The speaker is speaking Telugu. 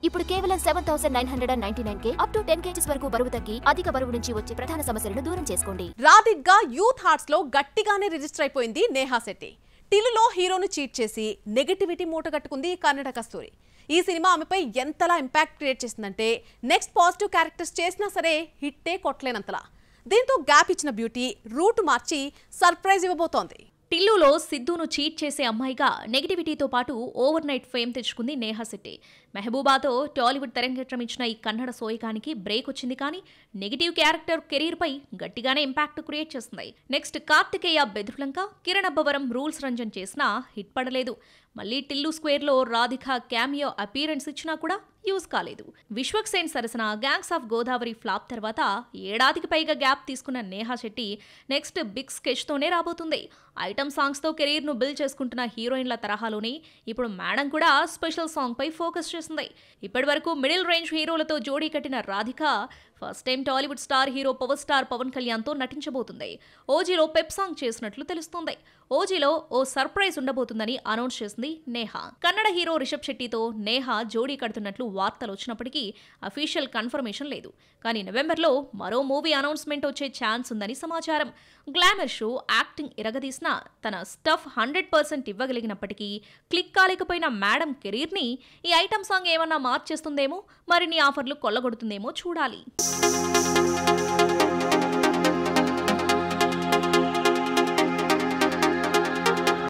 ఇప్పుడు కేవలం 7999K అప్ టు 10 kgs వరకు బరువు తగ్గి అధిక బరువు నుంచి వచ్చే ప్రధాన సమస్యలను దూరం చేసుకోండి. రాధిక్గా యూత్ హార్ట్స్ లో గట్టిగానే రిజిస్టర్ అయిపోయింది నేహా శెట్టి. టిల్లులో హీరోను చీట్ చేసి నెగటివిటీ మూటగట్టుకుంది కన్నడ కస్తూరి. ఈ సినిమా ఆమెపై ఎంతలా ఇంపాక్ట్ క్రియేట్ చేసిందంటే నెక్స్ట్ పాజిటివ్ క్యారెక్టర్స్ చేసినా సరే హిట్టే కొట్టలేనంతలా. దీంతో గ్యాప్ ఇచ్చిన బ్యూటీ రూట్ మార్చి సర్ప్రైజ్ ఇవ్వబోతోంది. టిల్లులో సిద్ధును చీట్ చేసే అమ్మాయిగా నెగటివిటీతో పాటు ఓవర్ నైట్ ఫేమ్ తెచ్చుకుంది నేహా శెట్టి. మెహబూబాతో టాలీవుడ్ తెరంగేట్రం ఇచ్చిన ఈ కన్నడ సోయకానికి బ్రేక్ వచ్చింది, కానీ నెగిటివ్ క్యారెక్టర్ కెరీర్ పై గట్టిగానే ఇంపాక్ట్ క్రియేట్ చేస్తుంది. నెక్స్ట్ కార్తికేయ బెదుర్లంక, కిరణ్ అబ్బవరం, రూల్స్ రంజన్ చేసినా హిట్ పడలేదు. మళ్ళీ టిల్లు స్క్వేర్ లో రాధిక క్యామియో అపీరెన్స్ ఇచ్చినా కూడా యూజ్ కాలేదు. విశ్వక్సేన్ సరసన గ్యాంగ్స్ ఆఫ్ గోదావరి ఫ్లాప్ తర్వాత ఏడాదికి పైగా గ్యాప్ తీసుకున్న Neha Shetty next big sketch తోనే రాబోతుంది. ఐటమ్ సాంగ్స్ తో కెరీర్ ను బిల్డ్ చేసుకుంటున్న హీరోయిన్ల తరహాలోనే ఇప్పుడు మేడం కూడా స్పెషల్ సాంగ్ పై ఫోకస్ చేసింది. ఇప్పటి వరకు మిడిల్ రేంజ్ హీరోలతో జోడీ కట్టిన Radhika first time Tollywood star hero power star Pawan Kalyan తో నటించబోతుంది. ఓజీలో పెప్ సాంగ్ చేసినట్లు తెలుస్తోంది. ఓజీలో ఓ సర్ప్రైజ్ ఉండబోతుందని అనౌన్స్ చేసింది నేహా. కన్నడ హీరో రిషబ్ శెట్టితో నేహా జోడీ కడుతున్నట్లు వార్తలు వచ్చినప్పటికీ అఫీషియల్ కన్ఫర్మేషన్ లేదు. కానీ నవంబర్లో మరో మూవీ అనౌన్స్మెంట్ వచ్చే ఛాన్స్ ఉందని సమాచారం. గ్లామర్ షో, యాక్టింగ్ ఇరగదీసిన తన స్టఫ్ 100% ఇవ్వగలిగినప్పటికీ క్లిక్ కాలేకపోయిన మేడం కెరీర్ని ఈ ఐటమ్ సాంగ్ ఏమన్నా మార్చేస్తుందేమో, మరిన్ని ఆఫర్లు కొల్లగొడుతుందేమో చూడాలి.